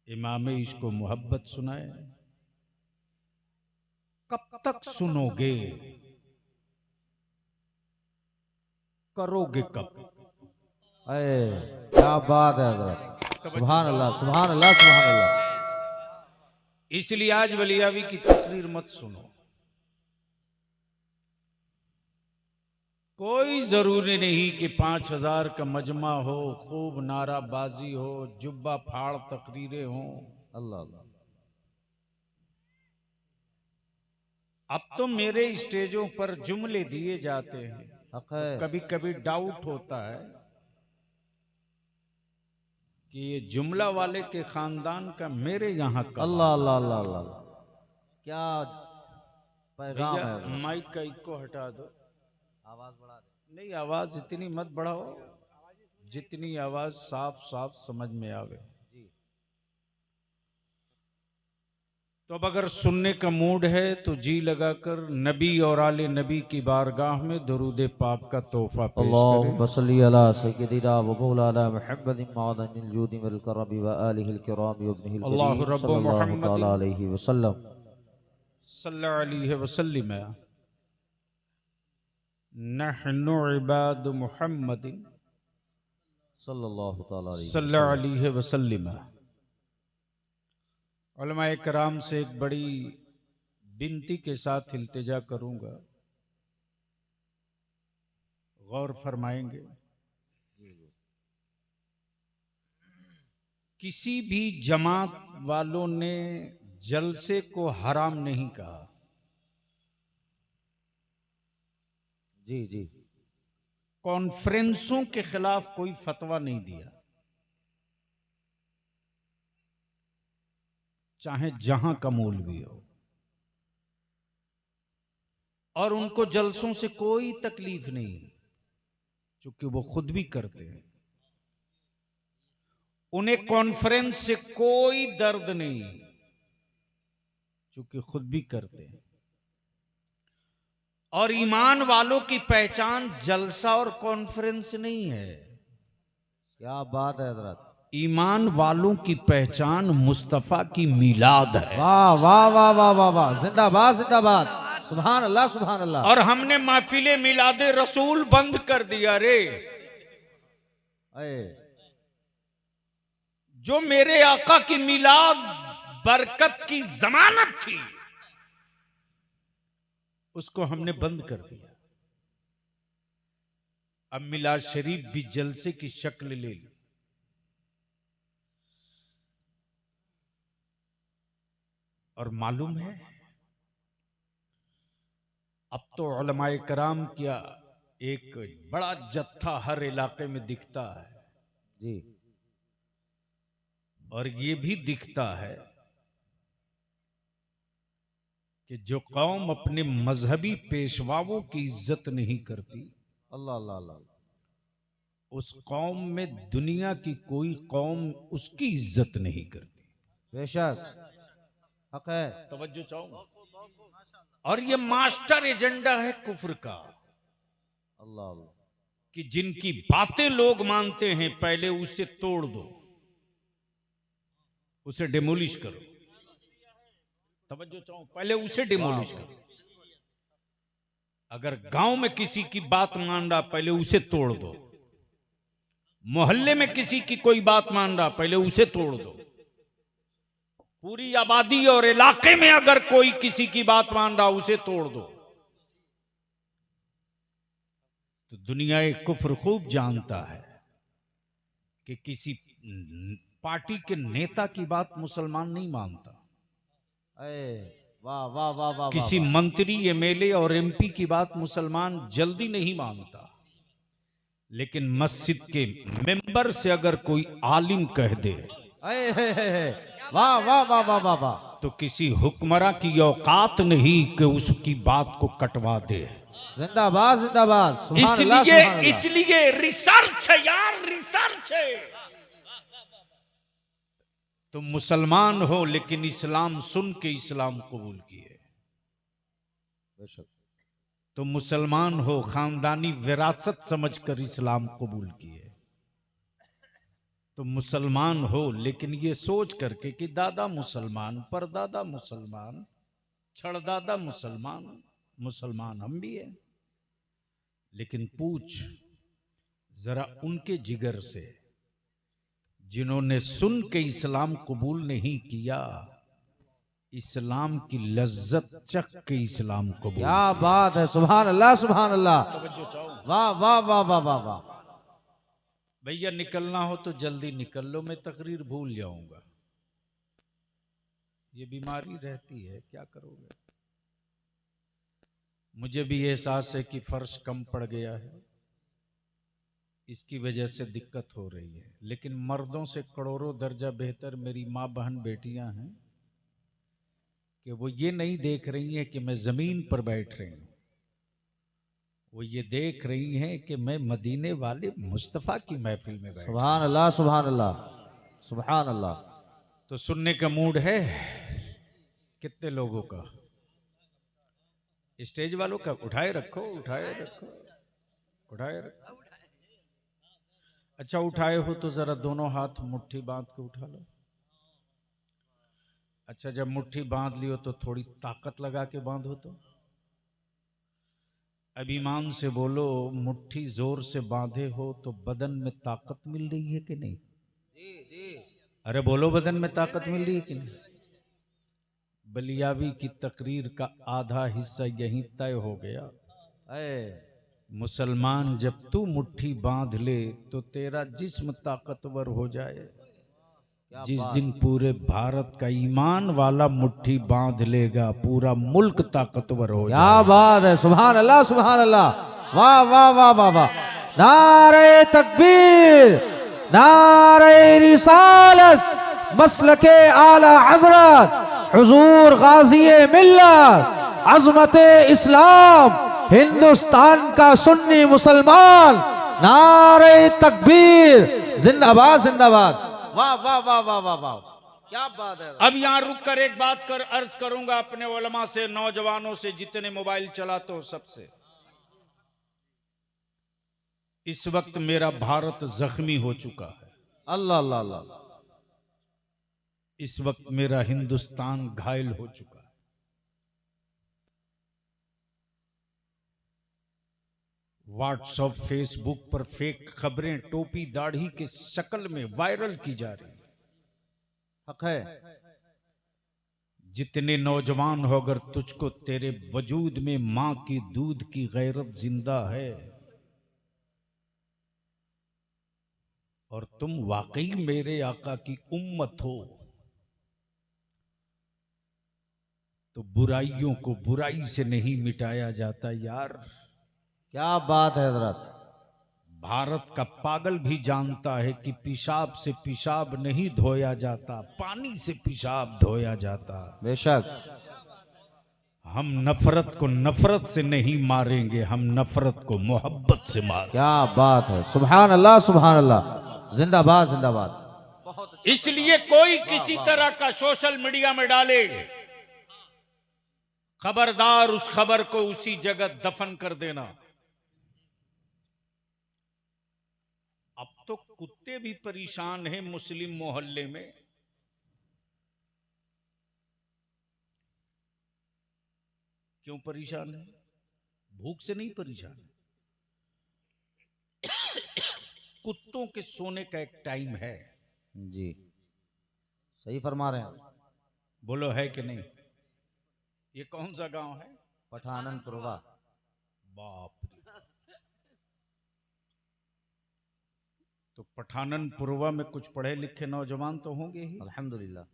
इमाम इसको मोहब्बत सुनाए। कब तक सुनोगे, करोगे कब? अरे क्या बात है हज़रत, सुभान अल्लाह सुभान अल्लाह सुभान अल्लाह। इसलिए आज वलियावी की तकरीर मत सुनो। कोई जरूरी नहीं कि 5,000 का मजमा हो, खूब नाराबाजी हो, जुब्बा फाड़ तकरीरें हो। अल्लाह अल्लाह। अब तो मेरे स्टेजों पर जुमले दिए जाते हैं, तो कभी कभी डाउट होता है कि ये जुमला वाले के खानदान का मेरे यहाँ का अल्लाह अल्लाह अल्लाह अल्लाह, क्या पैगाम भैया है। माइक का इको हटा दो, आवाज बढ़ा दे। नहीं आवाज इतनी मत बढ़ाओ, जितनी आवाज साफ साफ समझ में आवे। तो अब अगर सुनने का मूड है तो जी लगाकर नबी और आले नबी की बारगाह में दुरूद पाक का तोहफा पेश करें। अल्लाहुम्मा सल्ली अला सय्यदिना व मौलाना मुहम्मदिन मअदनिल जूदि वल करमी व आलिहिल किरामी व इब्निहिल अल्लाहु करीम रब्बु सल्लल्लाहु मुहम्मदिन तआला अलैहि वसल्लम सल्लल्लाहु अलैहि वसल्लम। नहनु इबाद मुहम्मदिन सल्लल्लाहु तआला अलैहि सल्लल्लाहु वसल्लम। अलैहि वसल्लम। उलमाए कराम से एक बड़ी विनती के साथ इल्तिजा करूंगा, गौर फरमाएंगे। किसी भी जमात वालों ने जलसे को हराम नहीं कहा। जी जी। कॉन्फ्रेंसों के खिलाफ कोई फतवा नहीं दिया, चाहे जहां का मौलवी हो, और उनको जलसों से कोई तकलीफ नहीं, क्योंकि वो खुद भी करते हैं। उन्हें कॉन्फ्रेंस से कोई दर्द नहीं, क्योंकि खुद भी करते हैं। और ईमान वालों की पहचान जलसा और कॉन्फ्रेंस नहीं है। क्या बात है हज़रत। ईमान वालों की पहचान मुस्तफा की मिलाद है। वाह वाह वाह वाह वाह वाह, जिंदाबाद जिंदाबाद, सुभान अल्लाह सुभान अल्लाह। और हमने महफिले मिलादे रसूल बंद कर दिया रे। जो मेरे आका की मिलाद बरकत की जमानत थी, उसको हमने बंद कर दिया। अब मिलाद शरीफ भी जलसे की शक्ल ले ली। और मालूम है, अब तो उलमाए कराम क्या एक बड़ा जत्था हर इलाके में दिखता है जी। और ये भी दिखता है कि जो कौम अपने मजहबी पेशवाओं की इज्जत नहीं करती, अल्लाह अल्लाह अल्लाह, उस कौम में दुनिया की कोई कौम उसकी इज्जत नहीं करती। बेशक हक है। तवज्जो चाहूंगा। और ये मास्टर एजेंडा है कुफ्र का, अल्लाह अल्लाह। कि जिनकी बातें लोग मानते हैं पहले उसे तोड़ दो, उसे डिमोलिश करो। तवज्जो चाहो, पहले उसे डिमोलिश करो। अगर गांव में किसी की बात मान रहा, पहले उसे तोड़ दो। मोहल्ले में किसी की कोई बात मान रहा, पहले उसे तोड़ दो। पूरी आबादी और इलाके में अगर कोई किसी की बात मान रहा, उसे तोड़ दो। तो दुनिया एक कुफ्र खूब जानता है कि किसी पार्टी के नेता की बात मुसलमान नहीं मानता। वाह वाह वाह वाह। किसी मंत्री, एमएलए और एमपी की बात मुसलमान जल्दी नहीं मानता। लेकिन मस्जिद के मेंबर से अगर कोई आलिम कह दे, वाह वाह वाह वाह वाह वाह, तो किसी हुक्मरां की औकात नहीं कि उसकी बात को कटवा दे। जिंदाबाद जिंदाबाद। इसलिए रिसर्च है यार, रिसर्च है। तुम मुसलमान हो लेकिन इस्लाम सुन के इस्लाम कबूल किए। तुम मुसलमान हो, खानदानी विरासत समझकर इस्लाम कबूल किए। तो मुसलमान हो, लेकिन ये सोच करके कि दादा मुसलमान, परदादा मुसलमान, छड़दादा मुसलमान, मुसलमान हम भी हैं। लेकिन पूछ जरा उनके जिगर से जिन्होंने सुन के इस्लाम कबूल नहीं किया, इस्लाम की लज्जत चख के इस्लाम कबूल। क्या बात है, सुभान अल्लाह सुभान अल्लाह, तवज्जो चाहो। वाह वाह वाह वाह वाह वाह। भैया निकलना हो तो जल्दी निकल लो, मैं तकरीर भूल जाऊंगा। ये बीमारी रहती है, क्या करोगे। मुझे भी एहसास है कि फर्श कम पड़ गया है, इसकी वजह से दिक्कत हो रही है। लेकिन मर्दों से करोड़ों दर्जा बेहतर मेरी माँ बहन बेटियां हैं कि वो ये नहीं देख रही हैं कि मैं जमीन पर बैठ रही हूं, वो ये देख रही हैं कि मैं मदीने वाले मुस्तफ़ा की महफिल में बैठ। सुभान अल्लाह सुभान अल्लाह सुभान अल्लाह। तो सुनने का मूड है कितने लोगों का? स्टेज वालों का उठाए रखो, उठाए रखो, उठाए रखो। अच्छा उठाए हो तो जरा दोनों हाथ मुट्ठी बांध के उठा लो। अच्छा जब मुट्ठी बांध लियो तो थोड़ी ताकत लगा के बांधो। तो अब ईमान से बोलो, मुट्ठी जोर से बांधे हो तो बदन में ताकत मिल रही है कि नहीं? जी जी। अरे बोलो, बदन में ताकत मिल रही है कि नहीं? बलियावी की तकरीर का आधा हिस्सा यहीं तय हो गया। मुसलमान जब तू मुट्ठी बांध ले तो तेरा जिस्म ताकतवर हो जाए। जिस दिन पूरे भारत का ईमान वाला मुट्ठी बांध लेगा, पूरा मुल्क ताकतवर हो जाए। क्या बात है, सुभान अल्लाह सुभान अल्लाह, वाह वाह वाह वाह वाह। नारे तकबीर, नारे रिसालत, मसलके आला हज़रत हुजूर गाज़ी मिल्लत, अज़मत इस्लाम, हिंदुस्तान का सुन्नी मुसलमान, नारे तकबीर, जिंदाबाद जिंदाबाद। वाह वाह वाह वाह वाह वाह, क्या बात है। अब यहां रुक कर एक बात कर अर्ज करूंगा अपने उलमा से, नौजवानों से, जितने मोबाइल चलाते हो सबसे। इस वक्त मेरा भारत जख्मी हो चुका है। अल्लाह अल्लाह अल्लाह। इस वक्त मेरा हिंदुस्तान घायल हो चुका है। व्हाट्सएप फेसबुक पर फेक खबरें टोपी दाढ़ी के शक्ल में वायरल की जा रही है। हक है। जितने नौजवान हो, अगर तुझको तेरे वजूद में मां की दूध की गैरत जिंदा है और तुम वाकई मेरे आका की उम्मत हो, तो बुराइयों को बुराई से नहीं मिटाया जाता यार। क्या बात है हजरत। भारत का पागल भी जानता है कि पेशाब से पेशाब नहीं धोया जाता, पानी से पेशाब धोया जाता। बेशक। हम नफरत को नफरत से नहीं मारेंगे, हम नफरत को मोहब्बत से मारेंगे। क्या बात है, सुभान अल्लाह सुभान अल्लाह, जिंदाबाद जिंदाबाद। इसलिए कोई किसी तरह का सोशल मीडिया में डाले, खबरदार उस खबर को उसी जगह दफन कर देना। अब तो कुत्ते भी परेशान हैं मुस्लिम मोहल्ले में। क्यों परेशान है? भूख से नहीं परेशान है। कुत्तों के सोने का एक टाइम है। जी सही फरमा रहे हैं। बोलो है कि नहीं? ये कौन सा गांव है? पठाननपुरवा। बाप रे। तो पठाननपुरवा में कुछ पढ़े लिखे नौजवान तो होंगे ही। अल्हम्दुलिल्लाह।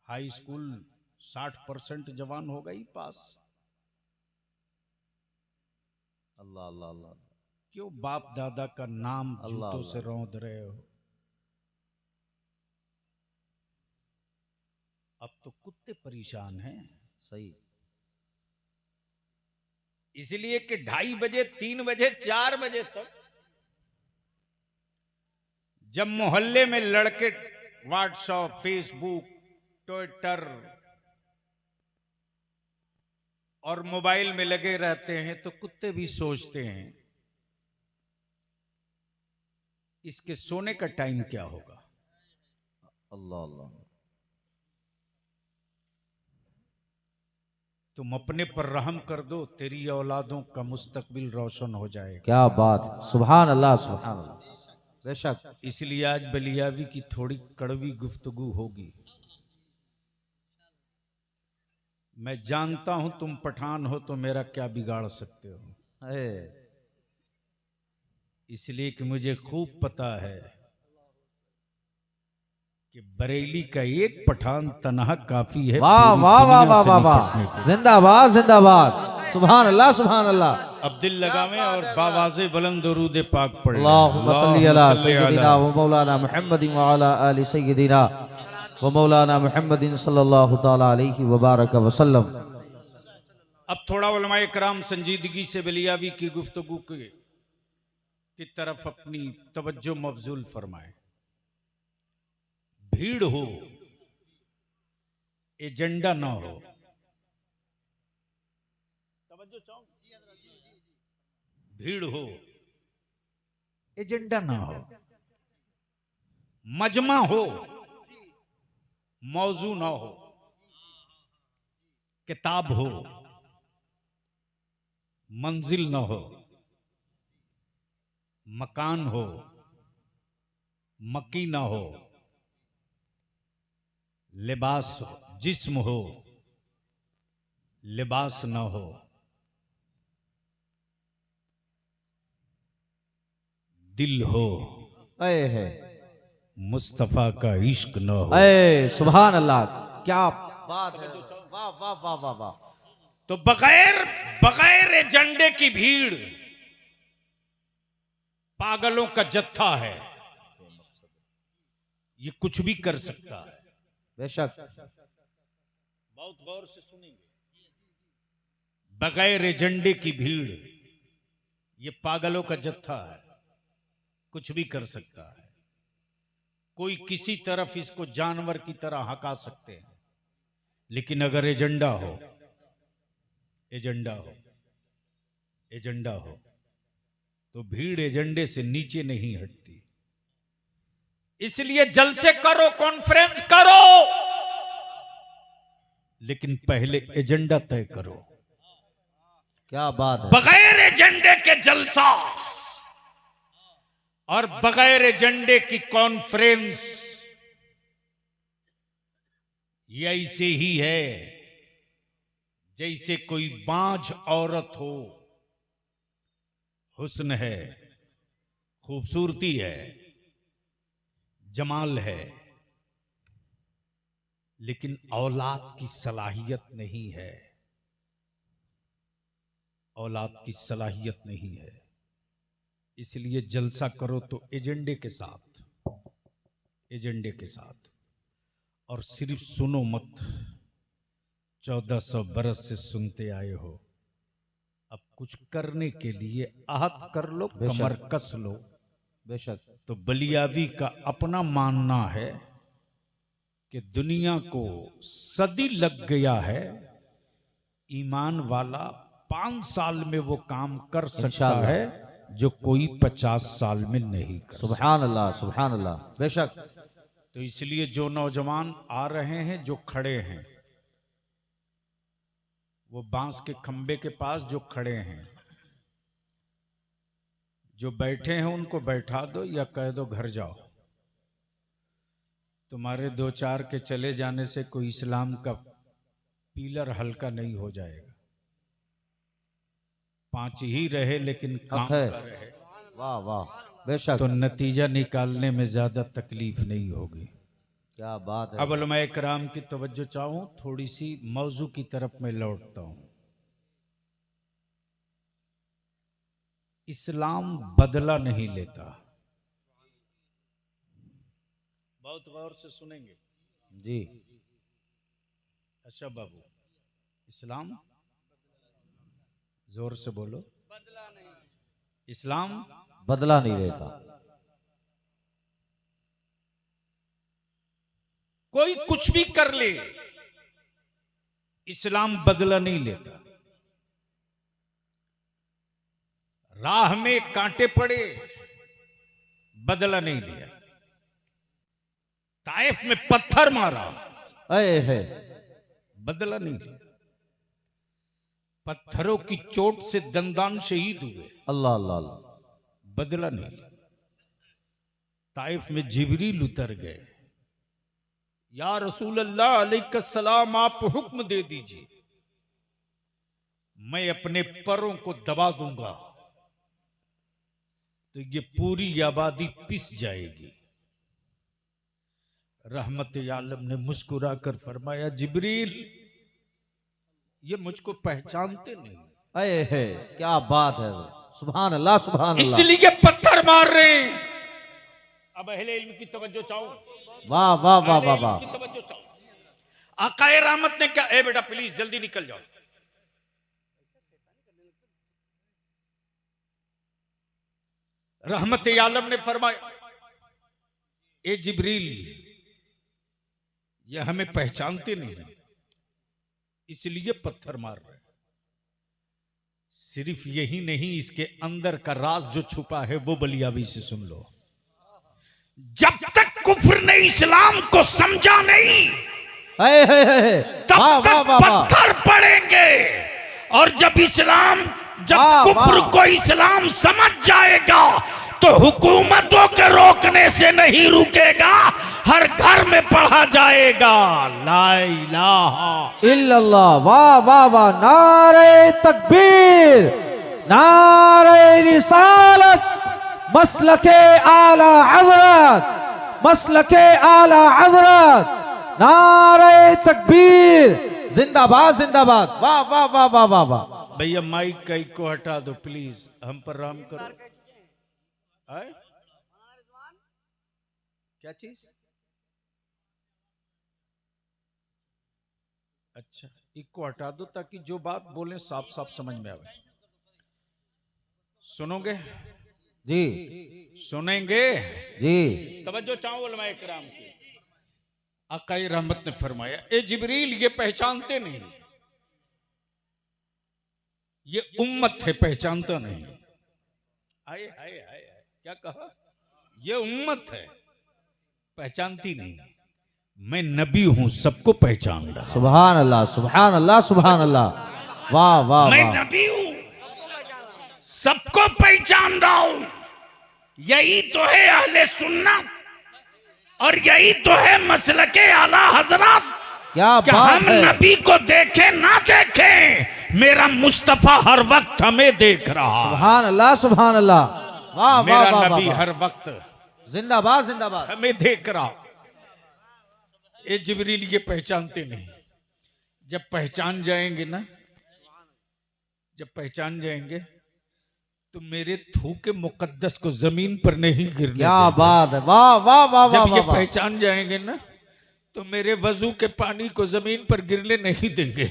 हाई स्कूल 60% जवान होगा ही पास। अल्लाह अल्लाह अल्लाह। क्यों बाप दादा का नाम अल्लाह जूतों से अल्लाह। रौंद रहे हो? अब तो कुत्ते परेशान हैं। सही। इसलिए कि 2:30 बजे 3 बजे 4 बजे तक जब मोहल्ले में लड़के व्हाट्सएप फेसबुक ट्विटर और मोबाइल में लगे रहते हैं तो कुत्ते भी सोचते हैं इसके सोने का टाइम क्या होगा? अल्लाह अल्लाह। तुम अपने पर रहम कर दो, तेरी औलादों का मुस्तकबिल रोशन हो जाएगा। क्या बात, सुभान अल्लाह सुभान अल्लाह। बेशक। इसलिए आज बलियावी की थोड़ी कड़वी गुफ्तगू होगी। मैं जानता हूं तुम पठान हो तो मेरा क्या बिगाड़ सकते हो, इसलिए कि मुझे खूब पता है कि बरेली का एक पठान तनहा काफी है। वाह पूरी वाह वाह दुनिया वाह से वाह निपटने वाह, के लिए। जिंदाबाद जिंदाबाद, सुभान अल्लाह सुभान अल्लाह। अब दिल लगावें और बावाज़े बुलंद दरूद पाक पढ़ लें। अल्लाहुम्मा सल्ली अला अल्लाहुम्मा सल्ली सय्यदिना अला। व मौलाना मुहम्मदिन व अला आलि सय्यदिना व मौलाना मुहम्मदिन सल्लल्लाहु तआला अलैहि व बारक व सल्लम। अब थोड़ा उलमाए कराम संजीदगी से बलियावी की गुफ्तगू की तरफ अपनी तवज्जो मबजूल फरमाए। भीड़ हो, एजेंडा ना हो। तवज्जो चाहो, भीड़ हो, एजेंडा ना हो। मजमा हो, मौजू ना हो। किताब हो, मंजिल ना हो। मकान हो, मकी ना हो। लिबास हो, जिस्म हो, लिबास ना हो। दिल हो, है मुस्तफा का इश्क न हो। सुभान अल्लाह, क्या बात है, वाह वाह वाह वाह वाह। तो बगैर बगैर एजेंडे की भीड़ पागलों का जत्था है, ये कुछ भी कर सकता है। बेशक। बहुत गौर से सुनेंगे। बगैर एजेंडे की भीड़ ये पागलों का जत्था है, कुछ भी कर सकता है। कोई किसी तरफ इसको जानवर की तरह हका सकते हैं, लेकिन अगर एजेंडा हो, एजेंडा हो, एजेंडा हो तो भीड़ एजेंडे से नीचे नहीं हटती। इसलिए जलसे करो, कॉन्फ्रेंस करो, लेकिन पहले एजेंडा तय करो। क्या बात है। बगैर एजेंडे के जलसा और बगैर एजेंडे की कॉन्फ्रेंस ये ऐसे ही है जैसे कोई बांझ औरत हो, हुस्न है, खूबसूरती है, जमाल है, लेकिन औलाद की सलाहियत नहीं है। औलाद की सलाहियत नहीं है। इसलिए जलसा करो तो एजेंडे के साथ, एजेंडे के साथ। और सिर्फ सुनो मत, 1400 बरस से सुनते आए हो। अब कुछ करने के लिए आहत कर लो, कमर कस लो। बेशक। तो बलियावी का अपना मानना है कि दुनिया को सदी लग गया है, ईमान वाला 5 साल में वो काम कर सकता है जो कोई 50 साल में नहीं कर सकता। सुभान अल्लाह सुभान अल्लाह। बेशक। तो इसलिए जो नौजवान आ रहे हैं, जो खड़े हैं, वो बांस के खंबे के पास जो खड़े हैं, जो बैठे हैं उनको बैठा दो या कह दो घर जाओ। तुम्हारे 2-4 के चले जाने से कोई इस्लाम का पिलर हल्का नहीं हो जाएगा। 5 ही रहे लेकिन काम का रहे। वाह वाह। बेशक। तो नतीजा निकालने में ज्यादा तकलीफ नहीं होगी। क्या बात है। अब उलमाए कराम की तवज्जो चाहूं, थोड़ी सी मौजू की तरफ मैं लौटता हूं। इस्लाम बदला नहीं लेता। बहुत गौर से सुनेंगे जी। अच्छा बाबू, इस्लाम जोर से बोलो। बदला नहीं, इस्लाम बदला नहीं लेता। कोई कुछ भी कर ले, इस्लाम बदला नहीं लेता। राह में कांटे पड़े, बदला नहीं लिया। ताइफ में पत्थर मारा, अये है, बदला नहीं लिया। पत्थरों की चोट से दंदान शहीद हुए, अल्लाह अल्लाह अल्लाह, बदला नहीं लिया। ताइफ में जिब्रील उतर गए, या रसूल अल्लाह अलैहिस्सलाम आप हुक्म दे दीजिए, मैं अपने पैरों को दबा दूंगा तो ये पूरी आबादी पिस जाएगी। रहमत आलम ने मुस्कुराकर फरमाया, जिब्रील ये मुझको पहचानते नहीं। अये है, क्या बात है, सुभान अल्लाह सुभान अल्लाह, इसलिए पत्थर मार रहे हैं। अब अहले इल्म की तवज्जो चाहो, वाह वाह वाह वाह वाह, की तवज्जो चाहो। आकाए रहमत ने क्या, ए बेटा प्लीज जल्दी निकल जाओ। रहमत आलम ने फरमाया, ए जिब्रील ये हमें पहचानते नहीं, इसलिए पत्थर मार रहे। सिर्फ यही नहीं, इसके अंदर का राज जो छुपा है वो बलियाबी से सुन लो। जब तक कुफ्र ने इस्लाम को समझा नहीं, अये है, तब वाह वाह तक वाह वाह, पत्थर पड़ेंगे। और जब वाह, कुफ्र वाह। को इस्लाम समझ जाएगा तो हुकूमतों के रोकने से नहीं रुकेगा, हर घर में पढ़ा जाएगा ला इलाहा इल्लल्लाह, वाह वाह वाह, नारे तकबीर, नारे रिसालत, मसलके आला हज़रत, मसलके आला हज़रत, नारे तकबीर, जिंदाबाद जिंदाबाद, वाह वाह वाह वाह वाह वाह। भैया माइक कई को हटा दो प्लीज, हम पर राम करो। आए? क्या चीज? अच्छा, इसको हटा दो ताकि जो बात बोले साफ साफ समझ में आवे। सुनोगे? जी सुनेंगे? जी, तवज्जो चाहो उलमाए किराम की। आकाए रहमत ने फरमाया, ए जिब्रील ये पहचानते नहीं, ये उम्मत है पहचानता नहीं। आए हाय हाय, क्या कहा? ये उम्मत है पहचानती नहीं, मैं नबी हूं सबको पहचान रहा। सुभान अल्लाह सुभान अल्लाह सुभान अल्लाह, वाह वाह मैं वाह, नबी हूं सबको पहचान रहा हूं। यही तो है अहले सुन्नत और यही तो है मसलके आला हजरत। क्या कि बात हम है, नबी को देखें ना देखें, मेरा मुस्तफा हर वक्त हमें देख रहा। सुभान अल्लाह सुभान अल्लाह, वाह वाह मेरा वाह नबी वाह, हर वक्त जिंदाबाद जिंदाबाद, हमें देख रहा। ये जिब्रील ये पहचानते नहीं। जब पहचान जाएंगे ना, जब पहचान जाएंगे तो मेरे थूके मुकद्दस को जमीन पर नहीं गिरने क्या देंगे। बात है, वाह वाह वाह वाह जब ये वाह, पहचान जाएंगे ना तो मेरे वजू के पानी को जमीन पर गिरने नहीं देंगे।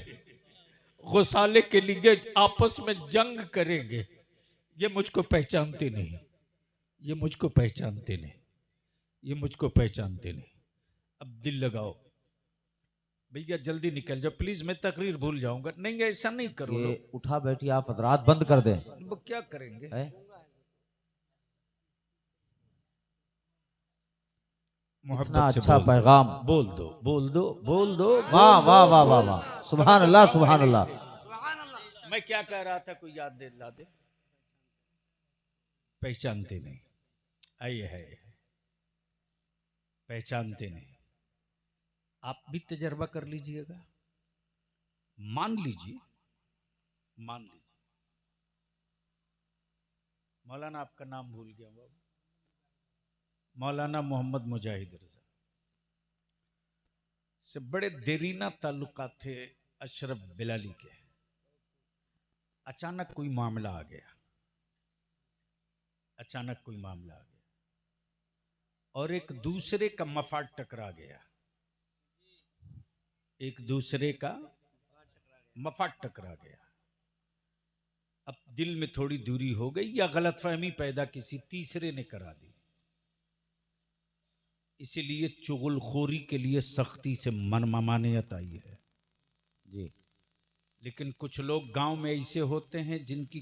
गुसाले के लिए आपस में जंग करेंगे। ये मुझको पहचानते नहीं, ये मुझको पहचानते नहीं, ये मुझको पहचानते नहीं। अब दिल लगाओ भैया, जल्दी निकल जाओ प्लीज, मैं तकरीर भूल जाऊंगा। नहीं ऐसा नहीं करो, ये उठा बैठी आप हजरात बंद कर दें, वो क्या करेंगे? है? मोहब्बत इतना से अच्छा बोल दो, पैगाम, बोल दो बोल दो बोल दो। वाह वाह वाह वाह वाह, सुभान अल्लाह सुभान अल्लाह, मैं क्या कह रहा था, कोई याद दिला दे। पहचानते नहीं, आइए है पहचानते नहीं। आप भी तजर्बा कर लीजिएगा, मान लीजिए, मान लीजिए। मौलाना आपका नाम भूल गया बाबू, मौलाना मोहम्मद मुजाहिद रजा से बड़े देरीना ताल्लुकात थे अशरफ बिलाली के। अचानक कोई मामला आ गया, अचानक कोई मामला आ गया और एक दूसरे का मफाद टकरा गया, एक दूसरे का मफाद टकरा गया। अब दिल में थोड़ी दूरी हो गई या गलतफहमी पैदा किसी तीसरे ने करा दी। इसीलिए चुगलखोरी के लिए सख्ती से मनमानियत आई है जी। लेकिन कुछ लोग गांव में ऐसे होते हैं जिनकी